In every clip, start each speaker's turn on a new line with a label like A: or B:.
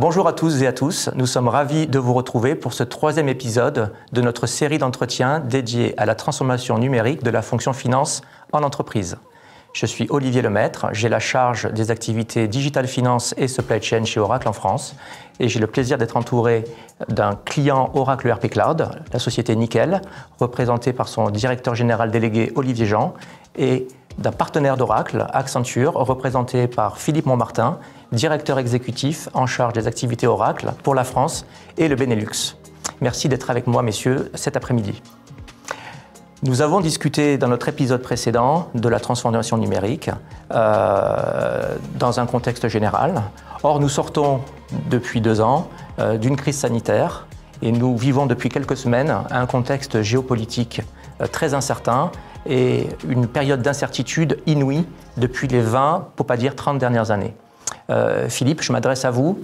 A: Bonjour à tous et à tous, nous sommes ravis de vous retrouver pour ce troisième épisode de notre série d'entretiens dédiée à la transformation numérique de la fonction finance en entreprise. Je suis Olivier Lemaître, j'ai la charge des activités Digital Finance et Supply Chain chez Oracle en France et j'ai le plaisir d'être entouré d'un client Oracle ERP Cloud, la société Nickel, représentée par son directeur général délégué Olivier Jean et d'un partenaire d'Oracle, Accenture, représenté par Philippe Montmartin, directeur exécutif en charge des activités Oracle pour la France et le Benelux. Merci d'être avec moi, messieurs, cet après-midi. Nous avons discuté dans notre épisode précédent de la transformation numérique dans un contexte général. Or, nous sortons depuis 2 ans d'une crise sanitaire et nous vivons depuis quelques semaines un contexte géopolitique très incertain et une période d'incertitude inouïe depuis les 20, pour pas dire 30 dernières années. Philippe, je m'adresse à vous.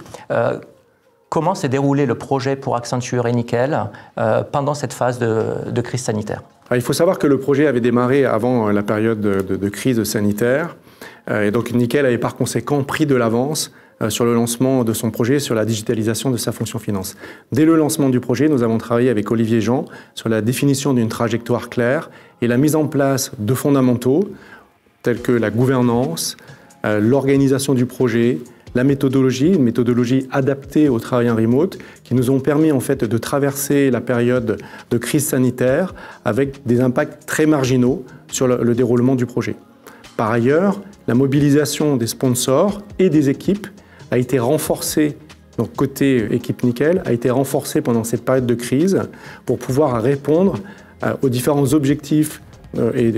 A: Comment s'est déroulé le projet pour Accenture et Nickel pendant cette phase de crise sanitaire ?
B: Il faut savoir que le projet avait démarré avant la période de crise sanitaire et donc Nickel avait par conséquent pris de l'avance sur le lancement de son projet, sur la digitalisation de sa fonction finance. Dès le lancement du projet, nous avons travaillé avec Olivier Jean sur la définition d'une trajectoire claire et la mise en place de fondamentaux tels que la gouvernance, l'organisation du projet, la méthodologie, une méthodologie adaptée au travail en remote, qui nous ont permis en fait de traverser la période de crise sanitaire avec des impacts très marginaux sur le déroulement du projet. Par ailleurs, la mobilisation des sponsors et des équipes a été renforcée, donc côté équipe Nickel, a été renforcée pendant cette période de crise pour pouvoir répondre aux différents objectifs et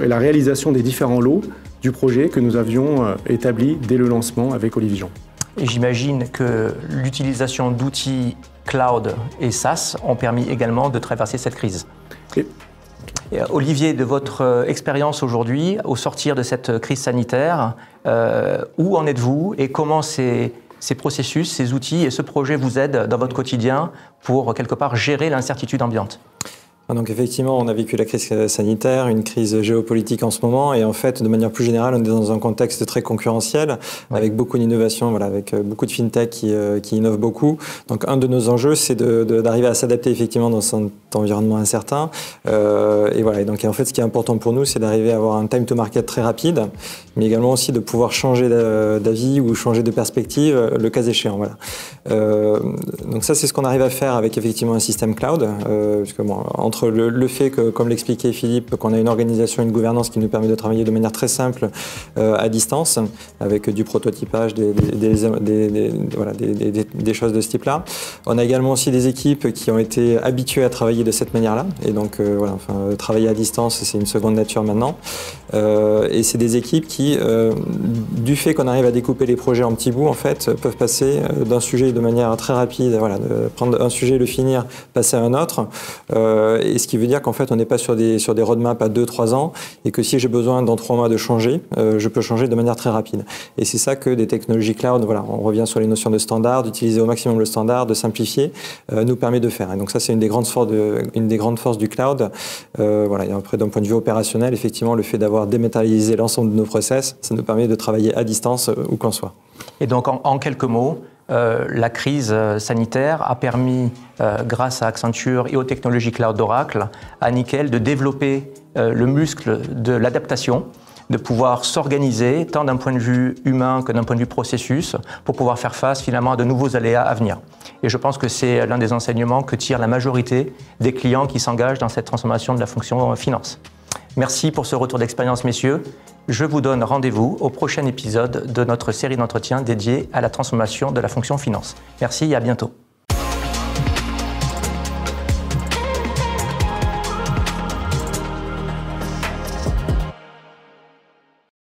B: la réalisation des différents lots du projet que nous avions établi dès le lancement avec Olivier Jean.
A: Et j'imagine que l'utilisation d'outils cloud et SaaS ont permis également de traverser cette crise. Et Olivier, de votre expérience aujourd'hui, au sortir de cette crise sanitaire, où en êtes-vous et comment ces processus, ces outils et ce projet vous aident dans votre quotidien pour quelque part gérer l'incertitude ambiante ?
C: Donc effectivement, on a vécu la crise sanitaire, une crise géopolitique en ce moment, et en fait, de manière plus générale, on est dans un contexte très concurrentiel, avec beaucoup d'innovation, voilà, avec beaucoup de fintech qui innovent beaucoup. Donc un de nos enjeux, c'est d'arriver à s'adapter effectivement dans cet environnement incertain. Et voilà. Et donc en fait, ce qui est important pour nous, c'est d'arriver à avoir un time to market très rapide, mais également aussi de pouvoir changer d'avis ou changer de perspective le cas échéant. Voilà. Donc ça, c'est ce qu'on arrive à faire avec effectivement un système cloud, puisque bon, entre le fait que, comme l'expliquait Philippe, qu'on a une organisation, une gouvernance qui nous permet de travailler de manière très simple à distance, avec du prototypage, des choses de ce type-là. On a également aussi des équipes qui ont été habituées à travailler de cette manière-là. Et donc, voilà, enfin, travailler à distance, c'est une seconde nature maintenant. Et c'est des équipes qui, du fait qu'on arrive à découper les projets en petits bouts, en fait, peuvent passer d'un sujet de manière très rapide, voilà, de prendre un sujet, le finir, passer à un autre. Et ce qui veut dire qu'en fait, on n'est pas sur des roadmaps à 2-3 ans et que si j'ai besoin dans 3 mois de changer, je peux changer de manière très rapide. Et c'est ça que des technologies cloud, voilà, on revient sur les notions de standard, d'utiliser au maximum le standard, de simplifier, nous permet de faire. Et donc ça, c'est une des grandes forces du cloud. Voilà. Et après, d'un point de vue opérationnel, effectivement, le fait d'avoir dématérialisé l'ensemble de nos process, ça nous permet de travailler à distance où qu'on soit.
A: Et donc, en quelques mots, la crise sanitaire a permis, grâce à Accenture et aux technologies cloud d'Oracle, à Nickel de développer le muscle de l'adaptation, de pouvoir s'organiser tant d'un point de vue humain que d'un point de vue processus pour pouvoir faire face finalement à de nouveaux aléas à venir. Et je pense que c'est l'un des enseignements que tire la majorité des clients qui s'engagent dans cette transformation de la fonction finance. Merci pour ce retour d'expérience, messieurs. Je vous donne rendez-vous au prochain épisode de notre série d'entretiens dédiée à la transformation de la fonction finance. Merci et à bientôt.